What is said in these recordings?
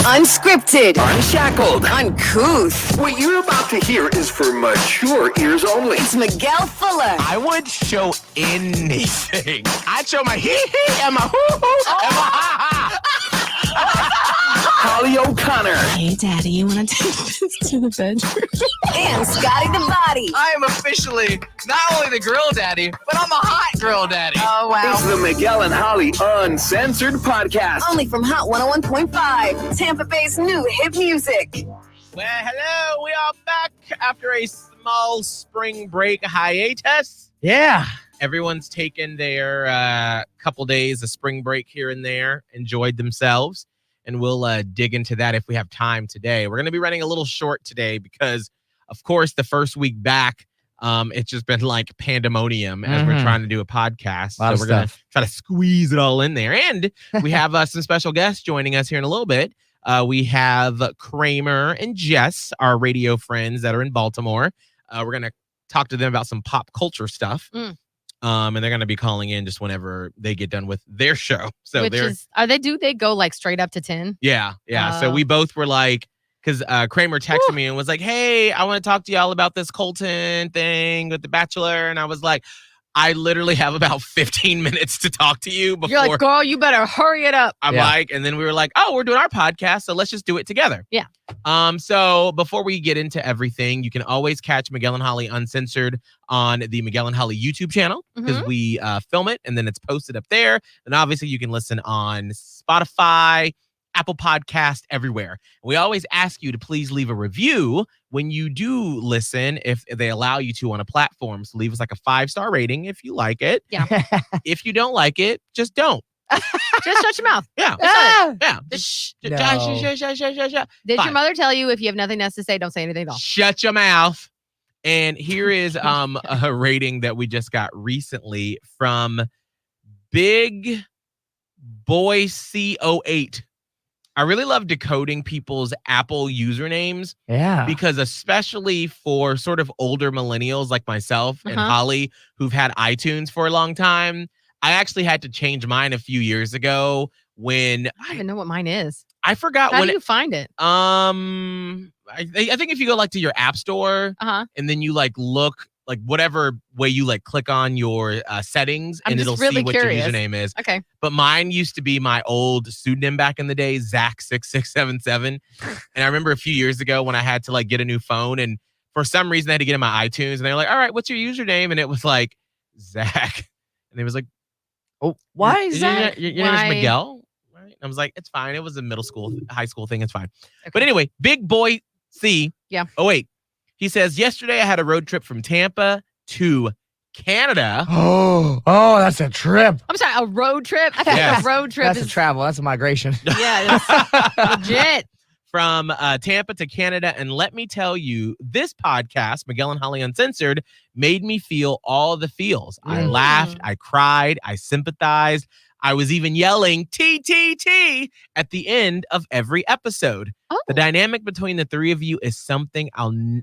Unscripted. Unshackled. Uncouth. What you're about to hear is for mature ears only. It's Miguel Fuller. I would show anything. I'd show my hee-hee and my hoo-hoo and my ha-ha. Holly O'Connor. Hey, Daddy, you want to take this to the bedroom? And Scotty the Body. I am officially not only the grill daddy, but I'm a hot grill daddy. Oh, wow. It's the Miguel and Holly Uncensored podcast. Only from Hot 101.5, Tampa Bay's new hit music. Well, hello. We are back after a small spring break hiatus. Yeah. Everyone's taken their couple days of spring break here and there, enjoyed themselves, and we'll dig into that if we have time today. We're going to be running a little short today because, of course, the first week back, it's just been like pandemonium as we're trying to do a podcast. So we're going to try to squeeze it all in there. And we have some special guests joining us here in a little bit. We have Kramer and Jess, our radio friends that are in Baltimore. We're going to talk to them about some pop culture stuff. And they're going to be calling in just whenever they get done with their show. So they go like straight up to 10? Yeah. So we both were like, because Kramer texted me and was like, hey, I want to talk to y'all about this Colton thing with the Bachelor. And I was like, I literally have about 15 minutes to talk to you before. You're like, girl, you better hurry it up. I'm like, and then we were like, oh, we're doing our podcast, so let's just do it together. Yeah. So before we get into everything, you can always catch Miguel and Holly Uncensored on the Miguel and Holly YouTube channel because we film it and then it's posted up there. And obviously you can listen on Spotify, Apple Podcast, everywhere. We always ask you to please leave a review when you do listen, if they allow you to on a platform. So leave us like a 5-star rating if you like it. Yeah. If you don't like it, just don't. Just shut your mouth. Yeah. Yeah. Shh. Did Fine. your mother tell you if you have nothing else to say, don't say anything at all? Shut your mouth. And here is a rating that we just got recently from Big Boy C08. I really love decoding people's Apple usernames. Yeah. Because especially for sort of older millennials like myself and Holly, who've had iTunes for a long time, I actually had to change mine a few years ago when I don't even know what mine is. I forgot. How do you find it? I think if you go like to your app store and then you like look like whatever way you like click on your settings and it'll really see what curious. your username is. Okay. But mine used to be my old pseudonym back in the day, Zach6677. And I remember a few years ago when I had to like get a new phone and for some reason I had to get in my iTunes and they were like, all right, what's your username? And it was like Zach. And it was like, oh, why Zach? Your name is Miguel? Right? And I was like, it's fine. It was a middle school, high school thing. It's fine. Okay. But anyway, Big Boy C. Yeah. Oh, wait. He says, yesterday I had a road trip from Tampa to Canada. Oh, that's a trip. I'm sorry, a road trip? I thought a road trip That's a travel. That's a migration. Yeah, it's legit. From Tampa to Canada. And let me tell you, this podcast, Miguel and Holly Uncensored, made me feel all the feels. I laughed, I cried, I sympathized. I was even yelling TTT at the end of every episode. Oh. The dynamic between the three of you is something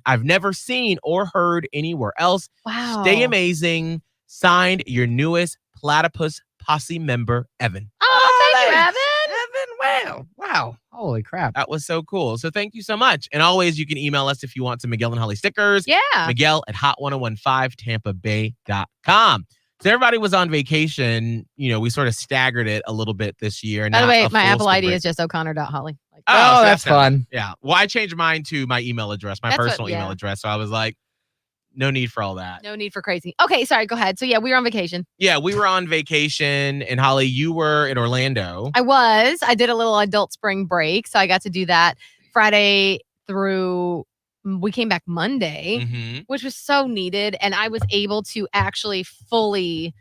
I've never seen or heard anywhere else. Wow. Stay amazing. Signed, your newest Platypus Posse member, Evan. Oh, thank you, Evan. Wow. Holy crap. That was so cool. So thank you so much. And always, you can email us if you want some Miguel and Holly stickers. Yeah. Miguel at hot1015tampabay.com. So everybody was on vacation. You know, we sort of staggered it a little bit this year. By the way, my Apple ID is just O'Connor.Holly. Oh, so that's fun. Yeah. Well, I changed mine to my email address, my personal email address. So I was like, no need for all that. No need for crazy. Okay, sorry, go ahead. So yeah, we were on vacation. Yeah, we were on vacation. And Holly, you were in Orlando. I was. I did a little adult spring break. So I got to do that Friday through, we came back Monday, which was so needed. And I was able to actually fully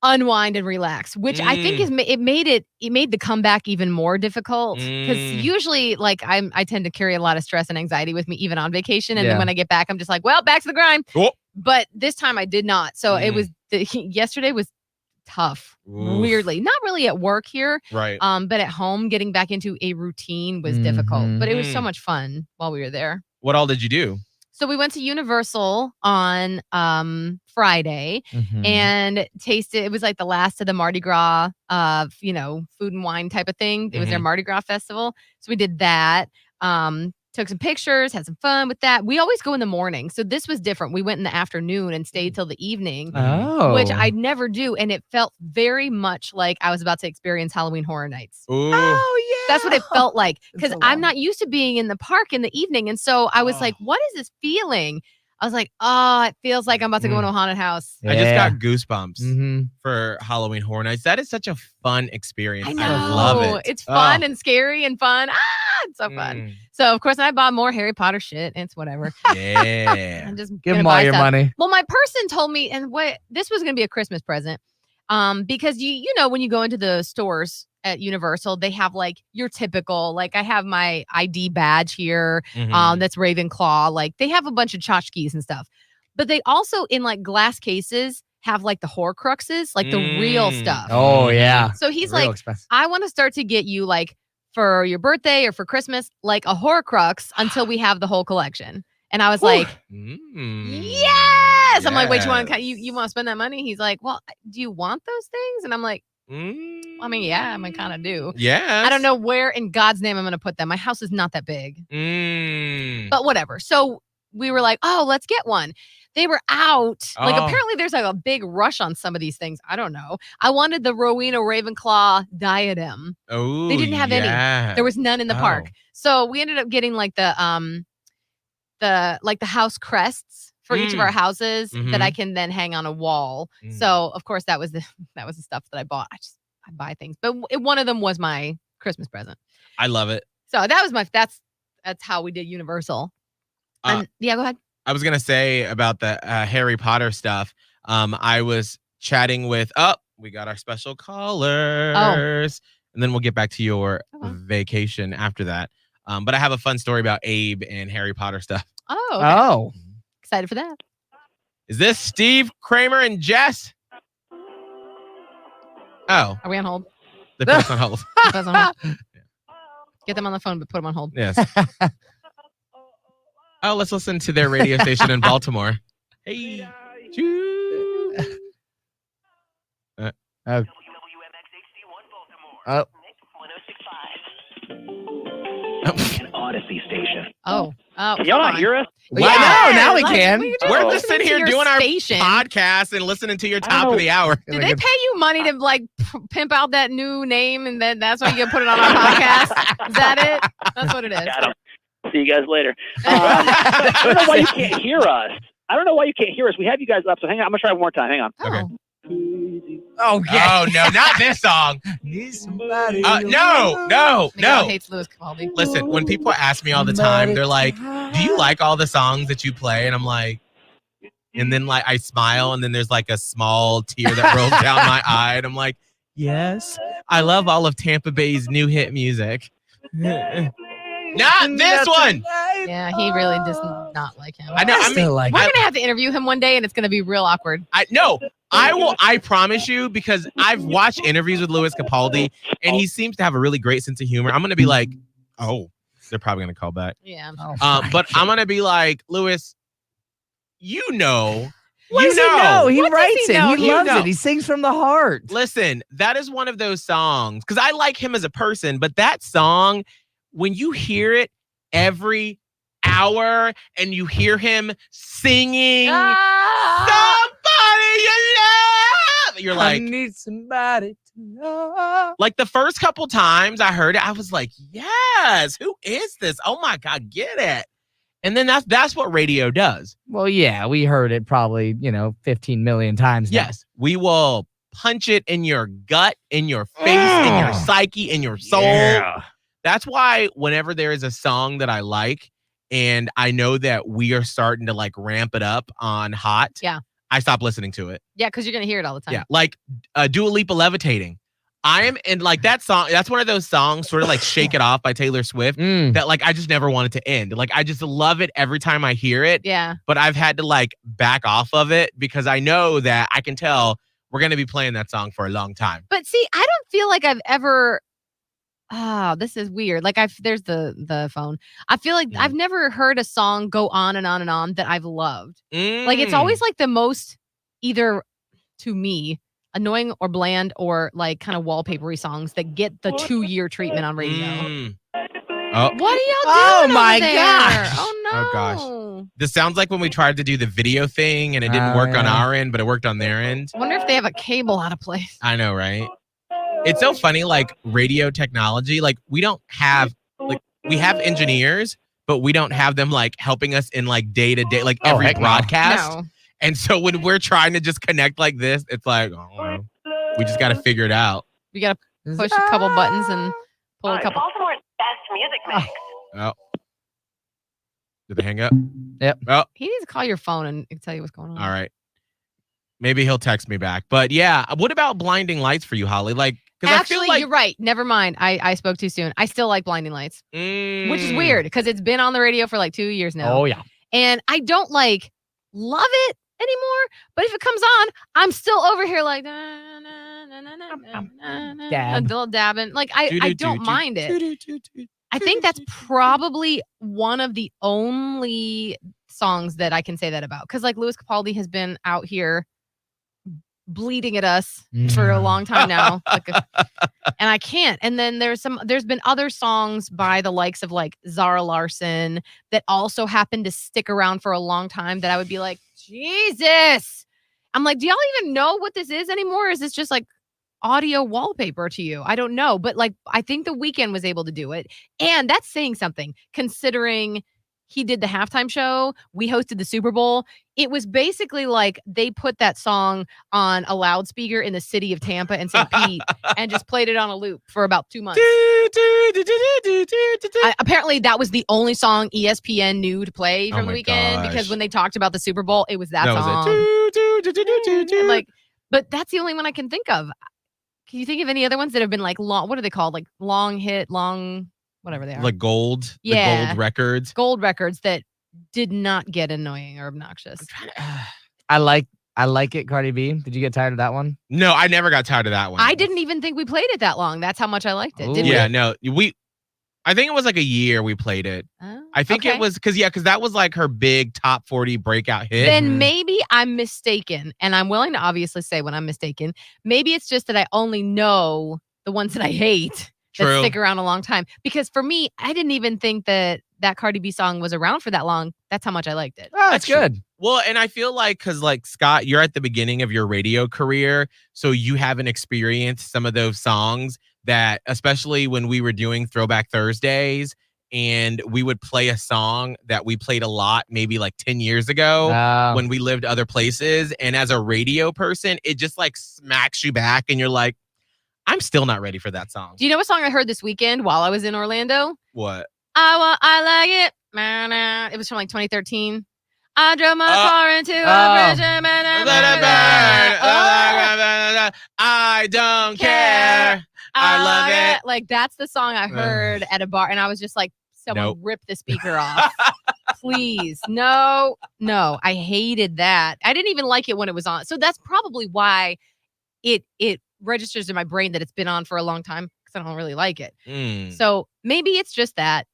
unwind and relax, which I think it made the comeback even more difficult because usually like I tend to carry a lot of stress and anxiety with me even on vacation, and then when I get back I'm just like, well, back to the grind. But this time I did not. So it was yesterday was tough. Weirdly, not really at work here, right? But at home, getting back into a routine was difficult. But it was so much fun while we were there. What all did you do? So we went to Universal on Friday and tasted. It was like the last of the Mardi Gras, food and wine type of thing. It was their Mardi Gras festival. So we did that. Took some pictures, had some fun with that. We always go in the morning. So this was different. We went in the afternoon and stayed till the evening, which I never do. And it felt very much like I was about to experience Halloween Horror Nights. Ooh. Oh, yeah. That's what it felt like. Because I'm not used to being in the park in the evening. And so I was like, what is this feeling? I was like, it feels like I'm about to go into a haunted house. I just got goosebumps for Halloween Horror Nights. That is such a fun experience. I know. I love it. It's fun and scary and fun. It's so fun. So, of course, I bought more Harry Potter shit. It's whatever. Yeah. I'm just Give them all your money. Well, my person told me, and this was going to be a Christmas present. Because you know, when you go into the stores at Universal, they have like your typical, like I have my ID badge here. That's Ravenclaw. Like they have a bunch of tchotchkes and stuff, but they also in like glass cases have like the Horcruxes, like the real stuff. Oh yeah. So he's Real like, expensive. I want to start to get you like for your birthday or for Christmas, like a Horcrux until we have the whole collection. And I was like, yes. I'm like, wait, you want to spend that money? He's like, well, do you want those things? And I'm like, I mean, yeah, I kind of do. Yeah. I don't know where in God's name I'm going to put them. My house is not that big, but whatever. So we were like, oh, let's get one. They were out. Like apparently there's like a big rush on some of these things. I don't know. I wanted the Rowena Ravenclaw diadem. Oh, they didn't have any. There was none in the park. So we ended up getting like the house crests for each of our houses that I can then hang on a wall. So of course that was the stuff that I bought. I buy things, but one of them was my Christmas present. I love it. So that was that's how we did Universal. Yeah, go ahead. I was gonna say about the Harry Potter stuff. I was chatting with. We got our special callers, and then we'll get back to your vacation after that. But I have a fun story about Abe and Harry Potter stuff. Oh, okay. Excited for that. Is this Steve, Kramer, and Jess? Oh, are we on hold? They put us on hold. Get them on the phone, but put them on hold. Yes. Oh, let's listen to their radio station in Baltimore. Hey. An Odyssey station. Oh. Can y'all not hear us? Wow. Yeah, now we can. We're just sitting here doing our station. podcast and listening to your top of the hour. Did they pay you money to like pimp out that new name and then that's why you put it on our podcast? Is that it? That's what it is. See you guys later. I don't know why you can't hear us. We have you guys up, so hang on. I'm going to try one more time. Hang on. Okay. Oh, yeah. Oh, no, not this song. Need somebody. No. Miguel hates Lewis Capaldi. Listen, when people ask me all the time, they're like, do you like all the songs that you play? And I'm like, and then like I smile and then there's like a small tear that rolls down my eye. And I'm like, yes, I love all of Tampa Bay's new hit music. Not this one. Yeah, he really does not like him. I know. I mean, we're gonna have to interview him one day, and it's gonna be real awkward. I will. I promise you, because I've watched interviews with Lewis Capaldi, and he seems to have a really great sense of humor. I'm gonna be like, oh, they're probably gonna call back. Yeah. But I'm gonna be like, Lewis, you know. What does he know? He What writes does he it. know? He You loves know. it. He sings from the heart. Listen, that is one of those songs, because I like him as a person, but that song, when you hear it every hour and you hear him singing somebody you love, you're like, I need somebody to love. like the first couple times I heard it, I was like, yes, who is this? Oh my God, get it. And then that's what radio does. Well, yeah, we heard it probably, 15 million times now. Yes, we will punch it in your gut, in your face, in your psyche, in your soul. Yeah. That's why whenever there is a song that I like and I know that we are starting to like ramp it up on Hot, I stop listening to it. Yeah, because you're gonna hear it all the time. Yeah, like Dua Lipa Levitating. I am in like that song. That's one of those songs, sort of like Shake It Off by Taylor Swift, that like I just never want it to end. Like I just love it every time I hear it. Yeah. But I've had to like back off of it because I know that I can tell we're going to be playing that song for a long time. But see, I don't feel like I've ever this is weird. Like there's the phone. I feel like I've never heard a song go on and on and on that I've loved. Like it's always like the most either to me annoying or bland or like kind of wallpapery songs that get the 2-year treatment on radio. Oh. What are y'all Oh doing my over there? gosh. Oh no. Oh gosh. This sounds like when we tried to do the video thing and it didn't work on our end, but it worked on their end. I wonder if they have a cable out of place. I know, right? It's so funny, like radio technology, like we don't have, like we have engineers, but we don't have them like helping us in like day to day, like every broadcast. No. And so when we're trying to just connect like this, it's like, oh, we just got to figure it out. We got to push a couple buttons and pull a couple. Baltimore's best music mix. Oh. Did they hang up? Yep. Oh. He needs to call your phone and tell you what's going on. All right. Maybe he'll text me back. But yeah, what about Blinding Lights for you, Holly? Like, because I feel like you're right. Never mind. I spoke too soon. I still like Blinding Lights, which is weird because it's been on the radio for like 2 years now. Oh yeah. And I don't like love it anymore. But if it comes on, I'm still over here like dabbing. Like I don't mind it. I think that's probably one of the only songs that I can say that about. Because like Louis Capaldi has been out here bleeding at us for a long time now. And I can't. And then there's been other songs by the likes of like Zara Larsson that also happened to stick around for a long time that I would be like, Jesus. I'm like, do y'all even know what this is anymore? Is this just like audio wallpaper to you? I don't know. But like, I think The Weeknd was able to do it. And that's saying something considering he did the halftime show. We hosted the Super Bowl. It was basically like they put that song on a loudspeaker in the city of Tampa and St. Pete and just played it on a loop for about 2 months. Apparently, that was the only song ESPN knew to play from The Weeknd because when they talked about the Super Bowl, it was that song. Like, but that's the only one I can think of. Can you think of any other ones that have been like long? What are they called? Like long hit, whatever they are. Like gold. Yeah. The gold records. Gold records that did not get annoying or obnoxious. I like it, Cardi B. Did you get tired of that one? No, I never got tired of that one. I didn't even think we played it that long. That's how much I liked it. Yeah, no. I think it was like a year we played it. Oh, I think it was because that was like her big top 40 breakout hit. Then maybe I'm mistaken. And I'm willing to obviously say when I'm mistaken. Maybe it's just that I only know the ones that I hate. True. That stick around a long time. Because for me, I didn't even think that Cardi B song was around for that long. That's how much I liked it. Oh, that's good. Well, and I feel like because like Scott, you're at the beginning of your radio career, so you haven't experienced some of those songs that, especially when we were doing Throwback Thursdays, and we would play a song that we played a lot, maybe like 10 years ago when we lived other places. And as a radio person, it just like smacks you back, and you're like, I'm still not ready for that song. Do you know what song I heard this weekend while I was in Orlando? What? I like it. It was from like 2013. I drove my car into a bridge. I don't care. I love it. Like that's the song I heard at a bar, and I was just like, someone rip the speaker off. Please. No. I hated that. I didn't even like it when it was on. So that's probably why it registers in my brain that it's been on for a long time because I don't really like it. So maybe it's just that.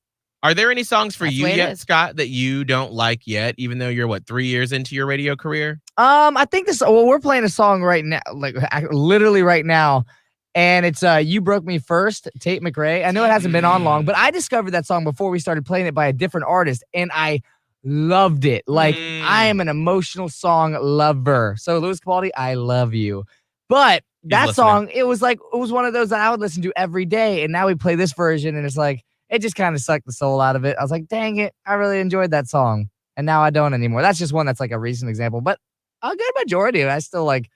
Are there any songs for you yet, Scott, that you don't like yet, even though you're 3 years into your radio career? I think we're playing a song right now, like literally right now. And it's You Broke Me First, Tate McRae. I know it hasn't been on long, but I discovered that song before we started playing it by a different artist, and I loved it. Like, I am an emotional song lover. So, Louis Capaldi, I love you. But that song, it was one of those that I would listen to every day, and now we play this version, and it's like, it just kind of sucked the soul out of it. I was like, dang it, I really enjoyed that song, and now I don't anymore. That's just one that's like a recent example, but a good majority of it, I still like.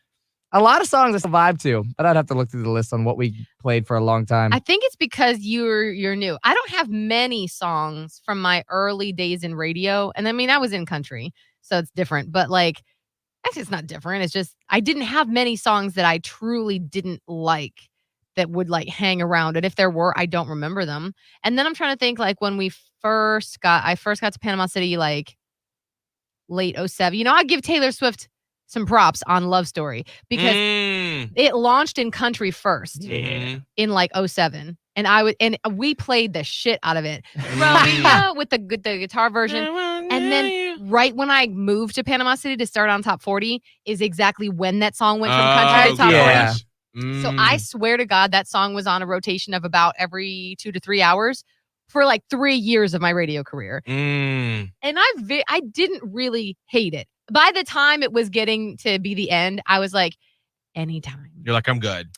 A lot of songs I still vibe to, but I'd have to look through the list on what we played for a long time. I think it's because you're new. I don't have many songs from my early days in radio. And I mean, I was in country, so it's different. But like, actually, it's not different. It's just I didn't have many songs that I truly didn't like that would like hang around. And if there were, I don't remember them. And then I'm trying to think like when I first got to Panama City, like late 2007. I give Taylor Swift some props on Love Story because it launched in country first in like 2007. and we played the shit out of it. Romeo with the guitar version. And then right when I moved to Panama City to start on Top 40 is exactly when that song went from country to Top 40. So I swear to God, that song was on a rotation of about every 2 to 3 hours for like 3 years of my radio career. And I didn't really hate it. By the time it was getting to be the end, I was like, anytime. You're like, I'm good.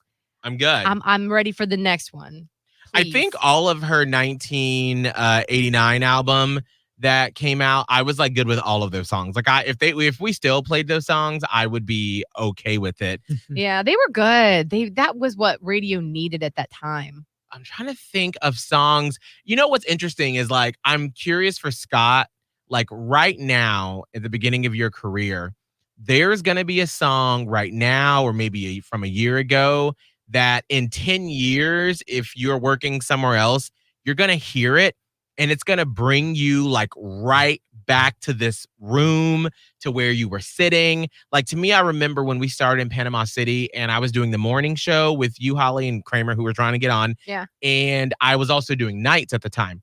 I'm ready for the next one. Please. I think all of her 1989 album that came out, I was like good with all of those songs. Like if we still played those songs, I would be okay with it. Yeah, they were good. That was what radio needed at that time. I'm trying to think of songs. You know what's interesting is like I'm curious for Scott, like right now at the beginning of your career, there's going to be a song right now or maybe from a year ago that in 10 years, if you're working somewhere else, you're going to hear it and it's going to bring you like right back to this room to where you were sitting. Like to me, I remember when we started in Panama City and I was doing the morning show with you, Holly, and Kramer, who were trying to get on. Yeah. And I was also doing nights at the time.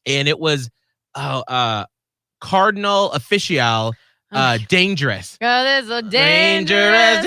And it was Cardinal Official, Dangerous. God, it's a Dangerous.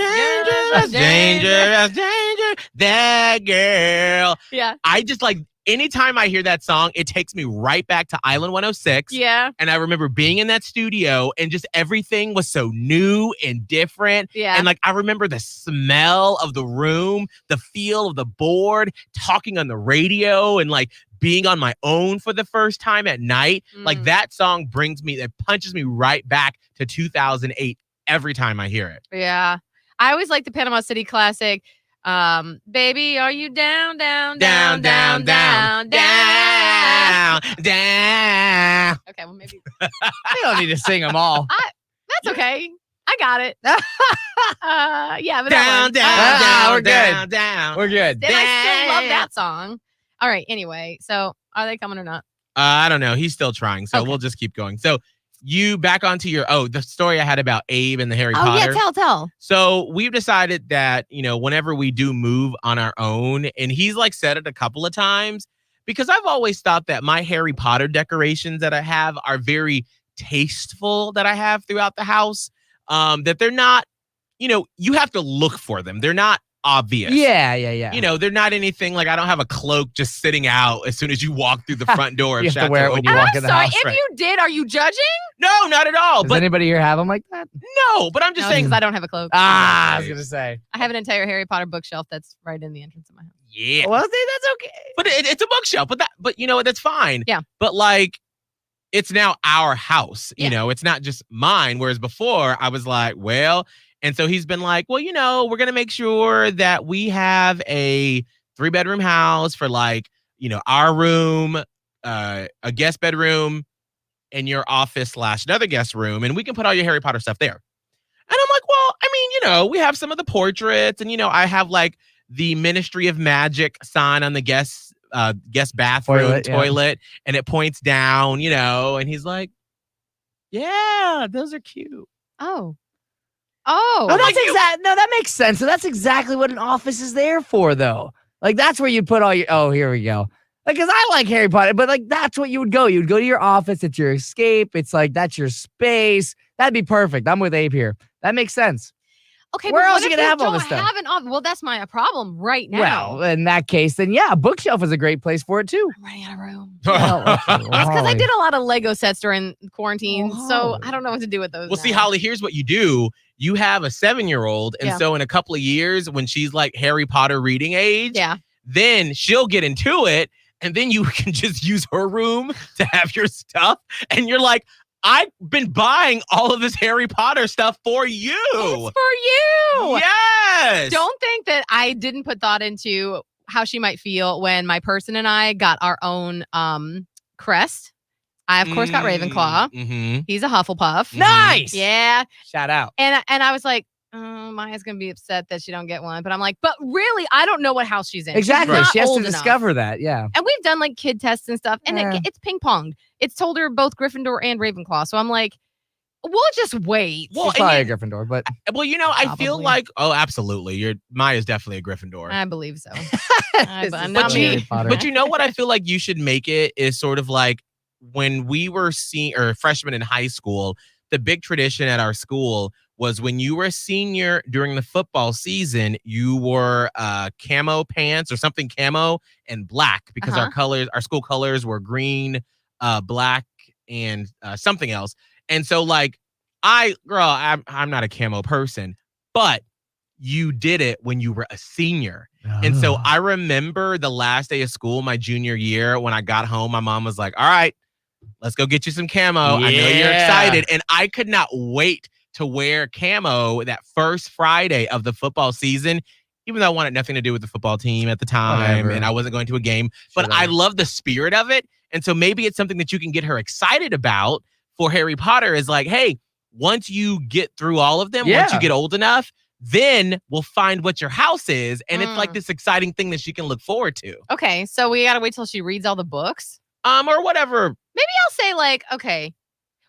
That girl. Yeah. I just like, anytime I hear that song, it takes me right back to Island 106. Yeah. And I remember being in that studio and just everything was so new and different. Yeah. And like, I remember the smell of the room, the feel of the board, talking on the radio and like being on my own for the first time at night. Like that song it punches me right back to 2008 every time I hear it. Yeah. I always like the Panama City classic. Baby, are you down? Down. Okay, well maybe You don't need to sing them all. that's okay. I got it. Yeah, but Down. We're good. Down. We're good. Then I still love that song. All right. Anyway, so are they coming or not? I don't know. He's still trying, so Okay. we'll just keep going. So you back onto the story I had about Abe and the Harry Potter. Yeah, tell. So we've decided that, whenever we do move on our own, and he's like said it a couple of times, because I've always thought that my Harry Potter decorations that I have are very tasteful that I have throughout the house. That they're not, you have to look for them. They're not obvious. Yeah. They're not anything like I don't have a cloak just sitting out as soon as you walk through the front door. You of have to wear it when you Chateau walk Oak. in the Sorry, house. if you did, are you judging? No, not at all. Does But anybody here have them like that? no, but I'm just No, saying. because I don't have a cloak. I was gonna say. I have an entire Harry Potter bookshelf that's right in the entrance of my house. Yeah, Well, that's okay. but it's a bookshelf. But you know what? That's fine. Yeah. But like, it's now our house. Yeah. It's not just mine. Whereas before, I was like, well. And so he's been like, well, we're going to make sure that we have a 3-bedroom house for like, our room, a guest bedroom, and your office / another guest room. And we can put all your Harry Potter stuff there. And I'm like, well, I mean, we have some of the portraits and, I have like the Ministry of Magic sign on the guest bathroom toilet and it points down, and he's like, yeah, those are cute. Oh, No, that makes sense. So that's exactly what an office is there for, though. Like that's where you put all your. Oh, here we go. Like, cause I like Harry Potter, but like that's what you would go. You'd go to your office. It's your escape. It's like that's your space. That'd be perfect. I'm with Abe here. That makes sense. okay. Where but else what you if gonna have all don't this stuff? have an office? Well, that's my problem right now. Well, in that case, then yeah, a bookshelf is a great place for it too. I'm running out of room. Well, That's because I did a lot of Lego sets during quarantine, so Holly. I don't know what to do with those. Well, see, now. Holly, here's what you do. You have a 7-year-old. And Yeah. so in a couple of years, when she's like Harry Potter reading age, Yeah. then she'll get into it. And then you can just use her room to have your stuff. And you're like, I've been buying all of this Harry Potter stuff for you. It's for you. Yes. Don't think that I didn't put thought into how she might feel when my person and I got our own crest. I, of course, got Ravenclaw. Mm-hmm. He's a Hufflepuff. Nice. Yeah. Shout out. And I was like, Maya's going to be upset that she don't get one. But I'm like, but really, I don't know what house she's in. She's Exactly. not She has to old enough. discover that. Yeah. And we've done like kid tests and stuff. And Yeah. it's ping ponged. It's told her both Gryffindor and Ravenclaw. So I'm like, We'll just wait. Well, She's probably a Gryffindor, but I feel Probably. like, oh, absolutely. Maya's definitely a Gryffindor. I believe so. This But is not so me. Harry Potter. But you know what I feel like you should make it is sort of like when we were freshmen in high school, the big tradition at our school was when you were a senior during the football season, you wore camo pants or something camo and black because our school colors were green, black, and something else. And so like I'm not a camo person, but you did it when you were a senior. And so I remember the last day of school, my junior year, when I got home, my mom was like, all right, let's go get you some camo. I know you're excited. And I could not wait to wear camo that first Friday of the football season, even though I wanted nothing to do with the football team at the time and I wasn't going to a game. But I love the spirit of it. And so maybe it's something that you can get her excited about for Harry Potter is like, hey, once you get through all of them, once you get old enough, then we'll find what your house is. And it's like this exciting thing that she can look forward to. Okay, so we got to wait till she reads all the books? Or whatever. Maybe I'll say like, okay.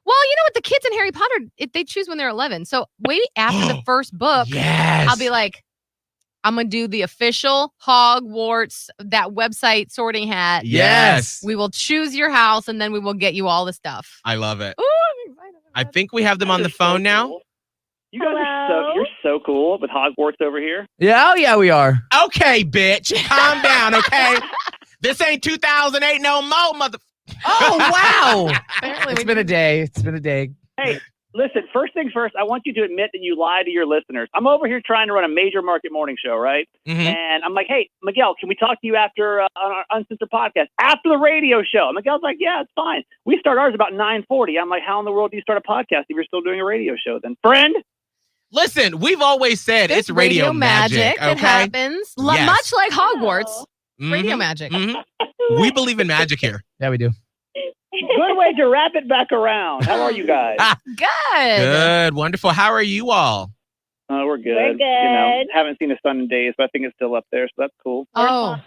Well, you know what? The kids in Harry Potter, they choose when they're 11. So wait after the first book. Yes. I'll be like, I'm going to do the official Hogwarts, that website sorting hat. Yes. We will choose your house and then we will get you all the stuff. I love it. Ooh, I'm excited. I think we have them on the phone now. Cool. You guys you're so cool with Hogwarts over here. Yeah, we are. Okay, bitch. Calm down, okay? This ain't 2008 no more, mother. Oh, wow. Apparently It's been a day. Hey, listen, first things first, I want you to admit that you lie to your listeners. I'm over here trying to run a major market morning show, right? Mm-hmm. And I'm like, hey, Miguel, can we talk to you after on our Uncensored podcast, after the radio show? And Miguel's like, yeah, it's fine. We start ours about 9:40. I'm like, how in the world do you start a podcast if you're still doing a radio show then? Friend? Listen, we've always said it's radio magic. It Okay? happens. Yes. Much like Hogwarts. Mhm, Radio magic. mhm. We believe in magic here. Yeah, we do. Good way to wrap it back around. How are you guys? Good. Good, wonderful. How are you all? We're good. We're good. You know, haven't seen the sun in days, but I think it's still up there, so that's cool. Oh,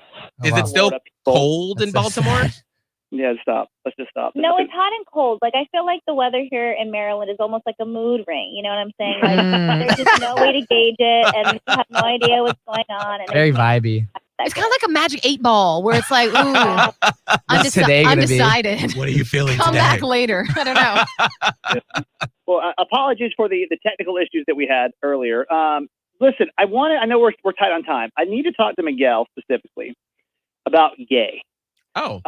Is wow. it still Florida people. cold in That's so Baltimore? sad. Yeah, stop. Let's just stop. No, it's hot and cold. Like, I feel like the weather here in Maryland is almost like a mood ring. You know what I'm saying? Like, there's just no way to gauge it, and you have no idea what's going on. And Very vibey. it's kind of like a magic 8 ball where it's like, ooh, What's today gonna be? undecided. What are you feeling Come today? back later. I don't know. Well, apologies for the technical issues that we had earlier. Listen, I know we're tight on time. I need to talk to Miguel specifically about gay. Oh,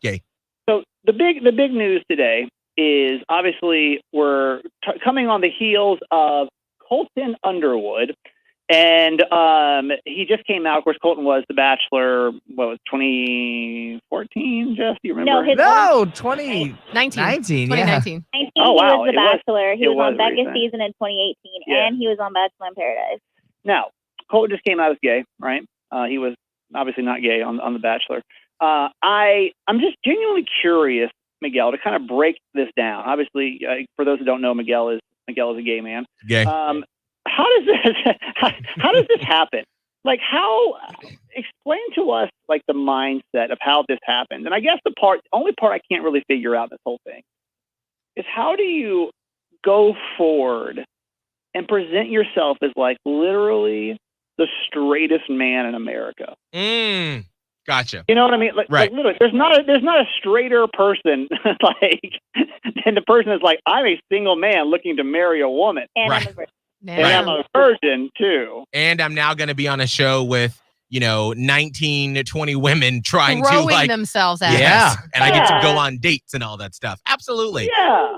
Gay. So the big news today is obviously we're coming on the heels of Colton Underwood, and he just came out. Of course, Colton was the Bachelor. What was 2014? Jess, do you remember? No, 19. 2019, 2019. 19, Oh, wow. He was It the was- Bachelor. He it was on was Becca's recent. season in 2018, Yeah. and he was on Bachelor in Paradise. Now, Colton just came out as gay, right? He was obviously not gay on The Bachelor. I'm just genuinely curious, Miguel, to kind of break this down. Obviously, for those who don't know, Miguel is a gay man. gay. How does this happen? Like, explain to us like the mindset of how this happened. And I guess the only part I can't really figure out in this whole thing is how do you go forward and present yourself as like literally the straightest man in America? Gotcha. You know what I mean? Like, Right. like literally, there's not a straighter person like than the person that's like, I'm a single man looking to marry a woman, And Right. I'm a virgin. and I'm a virgin too. And I'm now going to be on a show with, 19 to 20 women trying to Throwing like, themselves at Yeah. us. and I get to Yeah. go on dates and all that stuff. Absolutely. Yeah.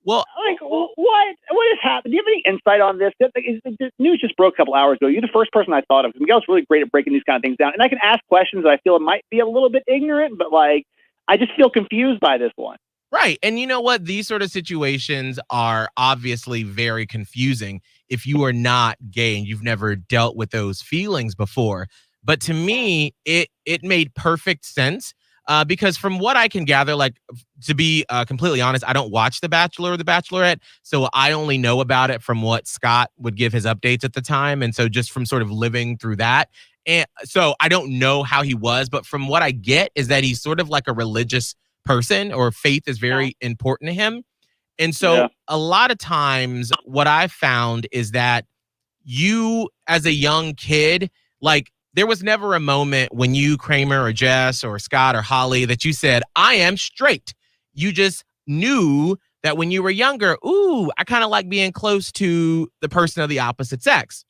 Well, Like, what has happened? Do you have any insight on this? The news just broke a couple hours ago. You're the first person I thought of. Miguel's really great at breaking these kind of things down. And I can ask questions that I feel might be a little bit ignorant, but like, I just feel confused by this one. right. And you know what? These sort of situations are obviously very confusing if you are not gay and you've never dealt with those feelings before. But to me, it made perfect sense. Because from what I can gather, like, to be completely honest, I don't watch The Bachelor or The Bachelorette, so I only know about it from what Scott would give his updates at the time, and so just from sort of living through that. And so I don't know how he was, but from what I get is that he's sort of like a religious person, or faith is very important to him. And so a lot of times what I've found is that you, as a young kid, like, there was never a moment when you, Kramer or Jess or Scott or Holly, that you said, I am straight. You just knew that when you were younger, ooh, I kind of like being close to the person of the opposite sex.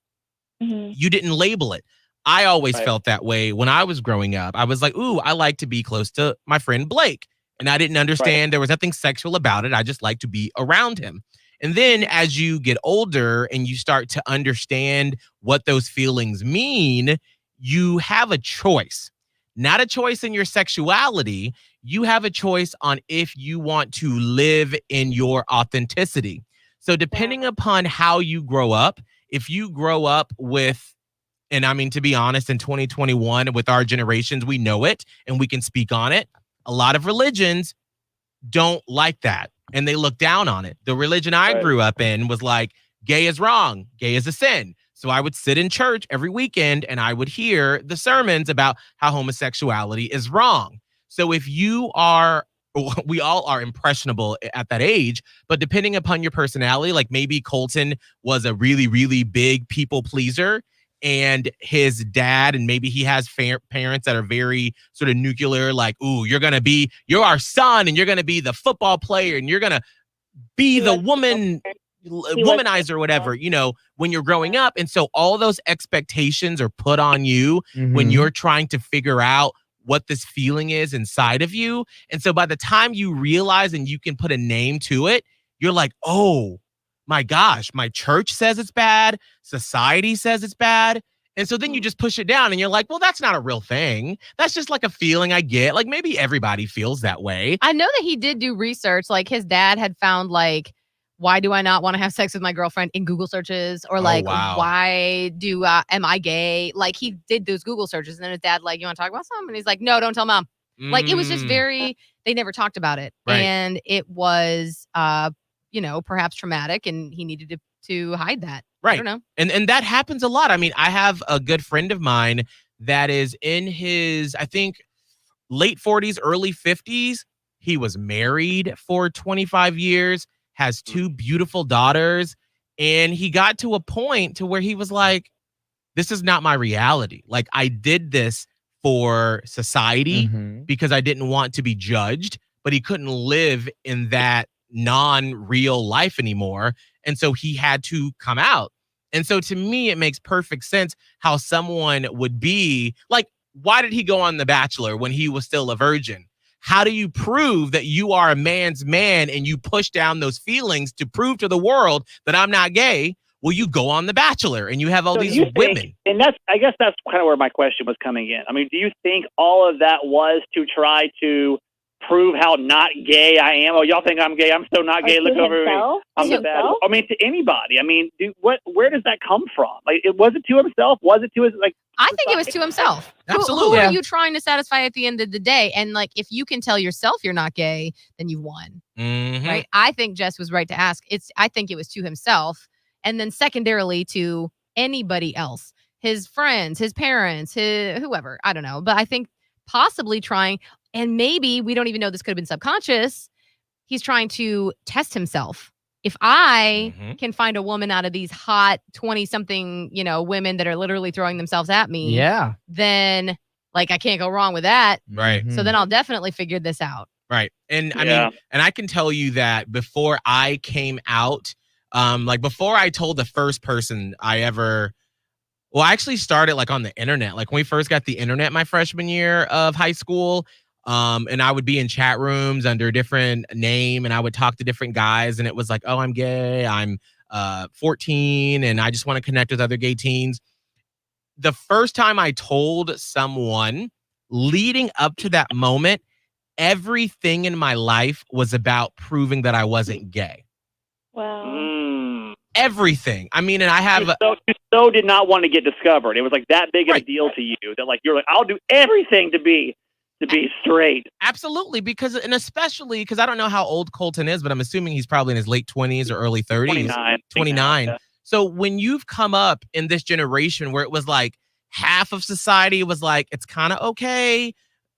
You didn't label it. I always felt that way when I was growing up. I was like, ooh, I like to be close to my friend Blake. And I didn't understand there was nothing sexual about it. I just like to be around him. And then as you get older and you start to understand what those feelings mean, you have a choice. Not a choice in your sexuality. You have a choice on if you want to live in your authenticity. So depending upon how you grow up, if you grow up with, and I mean, to be honest, in 2021, with our generations, we know it and we can speak on it. A lot of religions don't like that and they look down on it. The religion I grew up in was like, gay is wrong, gay is a sin. So I would sit in church every weekend and I would hear the sermons about how homosexuality is wrong. So if you are, we all are impressionable at that age, but depending upon your personality, like maybe Colton was a really, really big people pleaser, and his dad, and maybe he has parents that are very sort of nuclear, like, ooh, you're our son and you're going to be the football player and you're going to be the womanizer or whatever, you know, when you're growing up. And so all those expectations are put on you when you're trying to figure out what this feeling is inside of you. And so by the time you realize and you can put a name to it, you're like, oh my gosh, my church says it's bad. Society says it's bad. And so then you just push it down and you're like, well, that's not a real thing. That's just like a feeling I get. Like maybe everybody feels that way. I know that he did do research. Like his dad had found like, why do I not want to have sex with my girlfriend in Google searches? Or like, why am I gay? Like he did those Google searches and then his dad like, you want to talk about something? And he's like, no, don't tell mom. Like it was just very, they never talked about it. Right. And it was, you know, perhaps traumatic and he needed to hide that. Right. I don't know. And that happens a lot. I mean, I have a good friend of mine that is in his, I think, late 40s, early 50s. He was married for 25 years, has 2 beautiful daughters. And he got to a point to where he was like, this is not my reality. Like I did this for society because I didn't want to be judged, but he couldn't live in that non-real life anymore. And so he had to come out. And so to me, it makes perfect sense how someone would be like, why did he go on The Bachelor when he was still a virgin? How do you prove that you are a man's man and you push down those feelings to prove to the world that I'm not gay? Well, you go on The Bachelor and you have all these women. And I guess that's kind of where my question was coming in. I mean, do you think all of that was to try to prove how not gay I am? Oh, y'all think I'm gay? I'm still not gay. Look over me. I'm the bad. I mean, to anybody. I mean, where does that come from? Like, was it to himself? Was it to his like? I think it was to himself. Absolutely. Who are you trying to satisfy at the end of the day? And like, if you can tell yourself you're not gay, then you won. Right? I think Jess was right to ask. I think it was to himself, and then secondarily to anybody else, his friends, his parents, whoever. I don't know, but I think possibly trying. And maybe we don't even know, this could have been subconscious. He's trying to test himself. If I can find a woman out of these hot 20-something, you know, women that are literally throwing themselves at me, then like I can't go wrong with that. Right. So then I'll definitely figure this out. Right. And I mean, and I can tell you that before I came out, like before I told the first person I actually started like on the internet. Like when we first got the internet my freshman year of high school, and I would be in chat rooms under a different name and I would talk to different guys and it was like, oh, I'm gay. I'm 14 and I just want to connect with other gay teens. The first time I told someone leading up to that moment, everything in my life was about proving that I wasn't gay. Wow. Everything. I mean, and I have so did not want to get discovered. It was like that big of a deal to you that like you're like, I'll do everything to be straight. Absolutely, especially because I don't know how old Colton is, but I'm assuming he's probably in his late 20s or early 30s. 29. Yeah. So when you've come up in this generation where it was like half of society was like, it's kind of okay,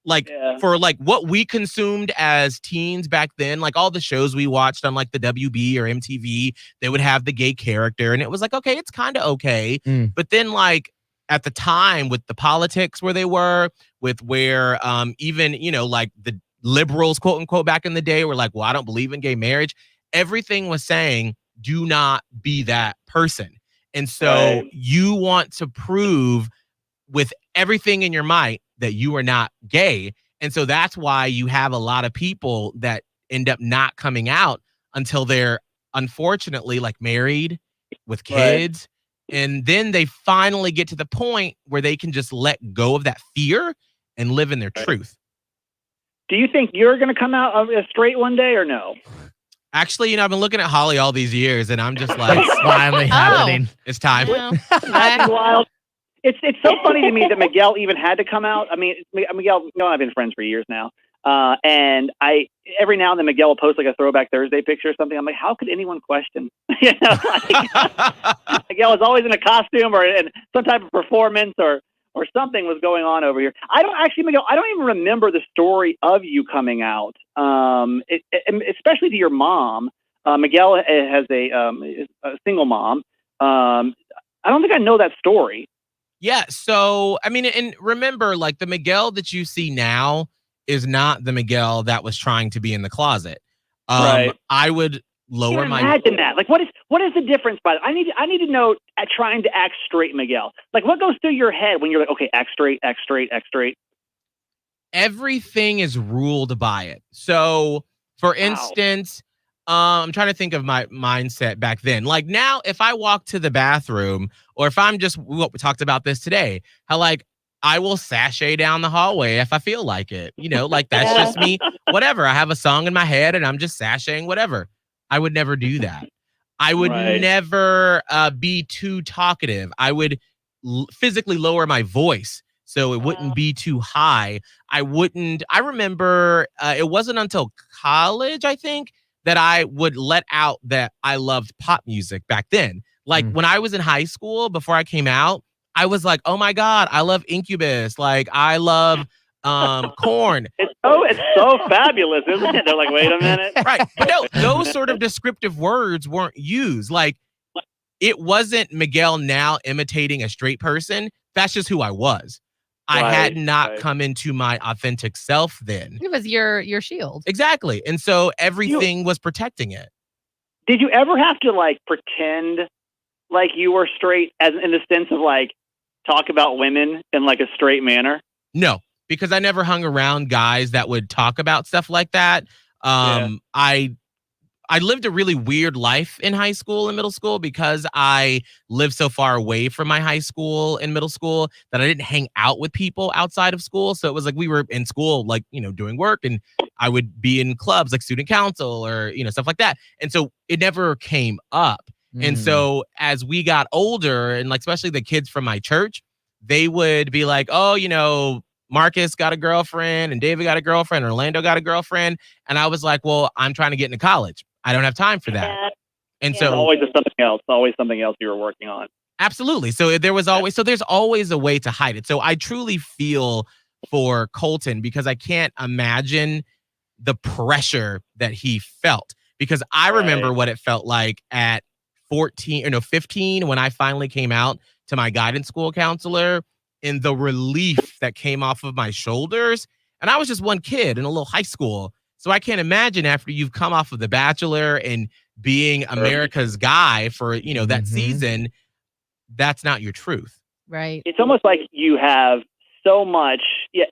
Like for like what we consumed as teens back then, like all the shows we watched on like the WB or MTV, they would have the gay character, and it was like, okay, it's kind of okay. But then like at the time with the politics where they were, with where even, you know, like the liberals, quote unquote, back in the day were like, well, I don't believe in gay marriage. Everything was saying, do not be that person. And so you want to prove with everything in your might that you are not gay. And so that's why you have a lot of people that end up not coming out until they're unfortunately like married with kids. And then they finally get to the point where they can just let go of that fear and live in their truth. Do you think you're going to come out as straight one day or no? Actually, you know, I've been looking at Holly all these years, and I'm just like, It's finally happening. It's time. That's wild. It's so funny to me that Miguel even had to come out. I mean, Miguel and I've been friends for years now. And every now and then Miguel will post like a Throwback Thursday picture or something. I'm like, how could anyone question? You know, like, Miguel was always in a costume or in some type of performance or something was going on over here. Miguel, I don't even remember the story of you coming out, especially to your mom. Miguel has a single mom. I don't think I know that story. Yeah. So, I mean, and remember, like the Miguel that you see now is not the Miguel that was trying to be in the closet. I would lower my. Imagine that. Like, what is the difference? By I need to know at trying to act straight, Miguel. Like, what goes through your head when you're like, okay, act straight, act straight, act straight. Everything is ruled by it. So, for instance, I'm trying to think of my mindset back then. Like now, if I walk to the bathroom, or if I'm just, we talked about this today, how like I will sashay down the hallway if I feel like it. You know, like that's just me. Whatever. I have a song in my head and I'm just sashaying whatever. I would never do that. I would never be too talkative. I would physically lower my voice so it wouldn't be too high. I remember it wasn't until college, I think, that I would let out that I loved pop music back then. Like when I was in high school, before I came out, I was like, oh my God, I love Incubus. Like I love Korn. It's so fabulous, isn't it? They're like, wait a minute. Right. But no, those sort of descriptive words weren't used. Like it wasn't Miguel now imitating a straight person. That's just who I was. I had not come into my authentic self then. It was your shield. Exactly. And so everything was protecting it. Did you ever have to like pretend like you were straight as in the sense of like talk about women in like a straight manner? No, because I never hung around guys that would talk about stuff like that. I lived a really weird life in high school and middle school because I lived so far away from my high school and middle school that I didn't hang out with people outside of school. So it was like we were in school, like, you know, doing work, and I would be in clubs like student council or, you know, stuff like that. And so it never came up. And so as we got older, and like especially the kids from my church, they would be like, oh, you know, Marcus got a girlfriend and David got a girlfriend, Orlando got a girlfriend. And I was like, well, I'm trying to get into college. I don't have time for that. And so always something else you were working on. Absolutely. So there's always a way to hide it. So I truly feel for Colton because I can't imagine the pressure that he felt, because I remember what it felt like at 15 when I finally came out to my guidance school counselor, and the relief that came off of my shoulders. And I was just one kid in a little high school. So I can't imagine after you've come off of The Bachelor and being America's guy for, you know, that season, that's not your truth. Right. It's almost like you have so much,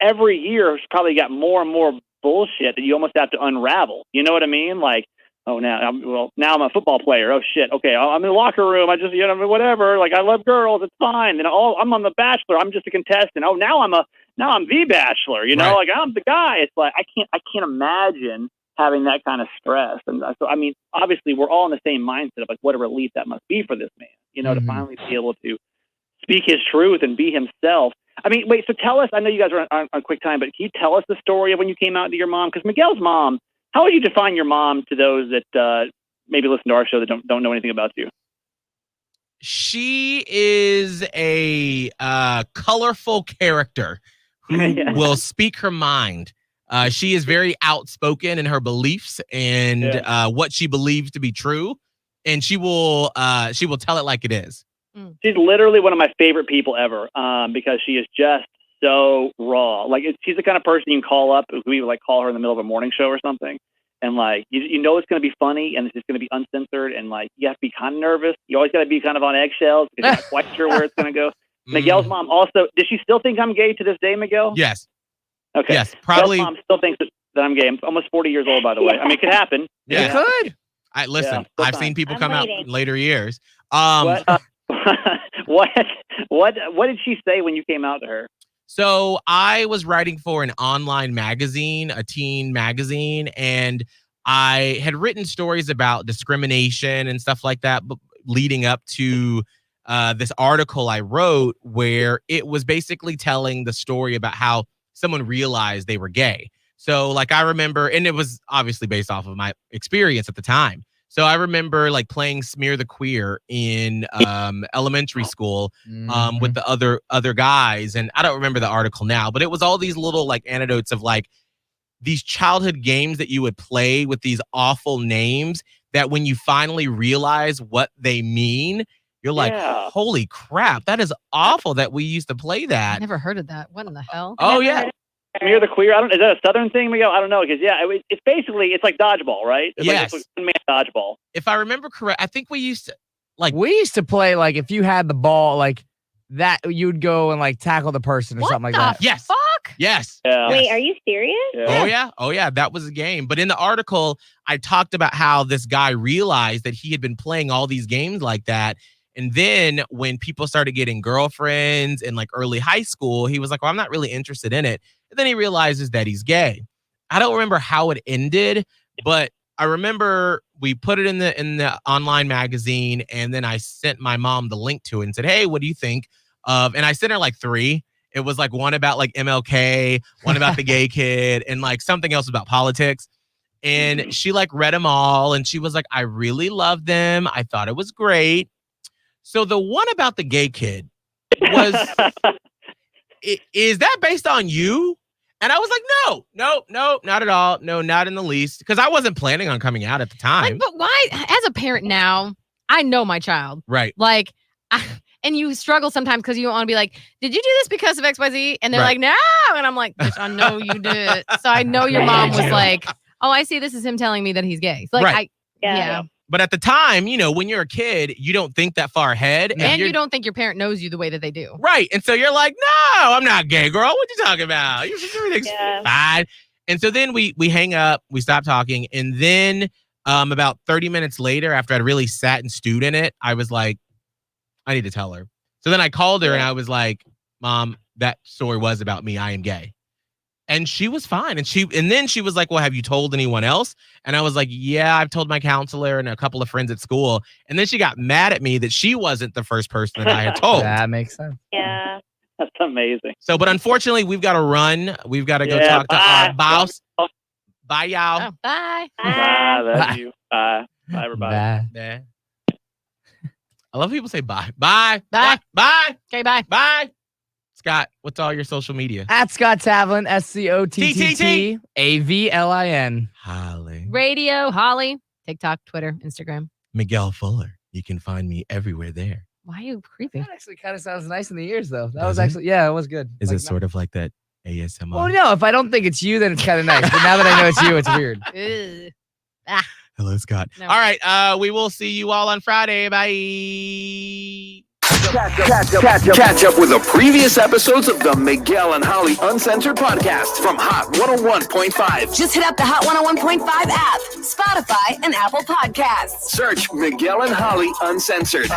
every year it's probably got more and more bullshit that you almost have to unravel. You know what I mean? Like, oh, now I'm a football player. Oh shit. Okay. I'm in the locker room. I just, you know, whatever. Like I love girls. It's fine. And I'm on The Bachelor. I'm just a contestant. Oh, now I'm the Bachelor, you know, like I'm the guy. It's like, I can't imagine having that kind of stress. And so, I mean, obviously we're all in the same mindset of like, what a relief that must be for this man, you know, to finally be able to speak his truth and be himself. I mean, wait, so tell us, I know you guys are on quick time, but can you tell us the story of when you came out to your mom? Because Miguel's mom, how would you define your mom to those that maybe listen to our show that don't know anything about you? She is a colorful character who will speak her mind. She is very outspoken in her beliefs and what she believes to be true, and she will tell it like it is. She's literally one of my favorite people ever, because she is just so raw. Like she's the kind of person you can call up. We would like call her in the middle of a morning show or something, and like you know it's going to be funny and it's just going to be uncensored, and like you have to be kind of nervous. You always got to be kind of on eggshells because you're not quite sure where it's going to go. Miguel's mom also. Does she still think I'm gay to this day, Miguel? Yes. Okay. Yes. Probably. Miguel's mom still thinks that I'm gay. I'm almost 40 years old, by the way. I mean, it could happen. Yeah. It could. Listen. I've seen people come out in later years. What did she say when you came out to her? So I was writing for an online magazine, a teen magazine, and I had written stories about discrimination and stuff like that, but leading up to this article I wrote where it was basically telling the story about how someone realized they were gay. So like I remember, and it was obviously based off of my experience at the time. So I remember like playing Smear the Queer in elementary school with the other guys. And I don't remember the article now, but it was all these little like anecdotes of like these childhood games that you would play with these awful names that when you finally realize what they mean, you're like, holy crap, that is awful that we used to play that. I never heard of that. What in the hell? Oh, yeah. Smear the Queer. Is that a Southern thing, Miguel? I don't know, because it's basically like dodgeball, right? It's yes. Like one man dodgeball. If I remember correct, I think we used to play like if you had the ball like that, you'd go and like tackle the person or something like that. Yes. Fuck? Yes. Yeah. Wait, are you serious? Yeah. Oh yeah, that was a game. But in the article, I talked about how this guy realized that he had been playing all these games like that. And then when people started getting girlfriends in like early high school, he was like, well, I'm not really interested in it. And then he realizes that he's gay. I don't remember how it ended, but I remember we put it in the online magazine, and then I sent my mom the link to it and said, hey, what do you think of, and I sent her like 3. It was like one about like MLK, one about the gay kid, and like something else about politics. And she like read them all, and she was like, I really loved them. I thought it was great. So the one about the gay kid was, is that based on you? And I was like, no, not at all. No, not in the least. Because I wasn't planning on coming out at the time. Like, but why, as a parent now, I know my child. Right. Like, and you struggle sometimes because you want to be like, did you do this because of XYZ? And they're like, no. And I'm like, bitch, I know you did. So I know your mom was like, oh, I see. This is him telling me that he's gay. So like, yeah. But at the time, you know, when you're a kid, you don't think that far ahead. And you don't think your parent knows you the way that they do. Right. And so you're like, no, I'm not gay, girl. What you talking about? Everything's fine. And so then we hang up, we stop talking. And then about 30 minutes later, after I'd really sat and stewed in it, I was like, I need to tell her. So then I called her and I was like, Mom, that story was about me. I am gay. And she was fine. And then she was like, well, have you told anyone else? And I was like, yeah, I've told my counselor and a couple of friends at school. And then she got mad at me that she wasn't the first person that I had told. That makes sense. Yeah. That's amazing. So, but unfortunately, we've got to run. We've got to go talk to our boss. Bye, y'all. Oh, bye. Bye. Love you. Bye. Bye, everybody. Bye. I love people say bye. Bye. Bye. Bye. Okay, bye. Bye. Scott, what's all your social media? At Scott Tavlin, SCOTTTAVLIN. Holly. Radio, Holly, TikTok, Twitter, Instagram. Miguel Fuller. You can find me everywhere there. Why are you creepy? That actually kind of sounds nice in the ears, though. That was it? actually, yeah, it was good. Is like, it sort of like that ASMR? Well, no, if I don't think it's you, then it's kind of nice. But now that I know it's you, it's weird. Ugh. Hello, Scott. No. All right. We will see you all on Friday. Bye. Catch up with the previous episodes of the Miguel and Holly Uncensored podcast from Hot 101.5. Just hit up the Hot 101.5 app, Spotify, and Apple Podcasts. Search Miguel and Holly Uncensored.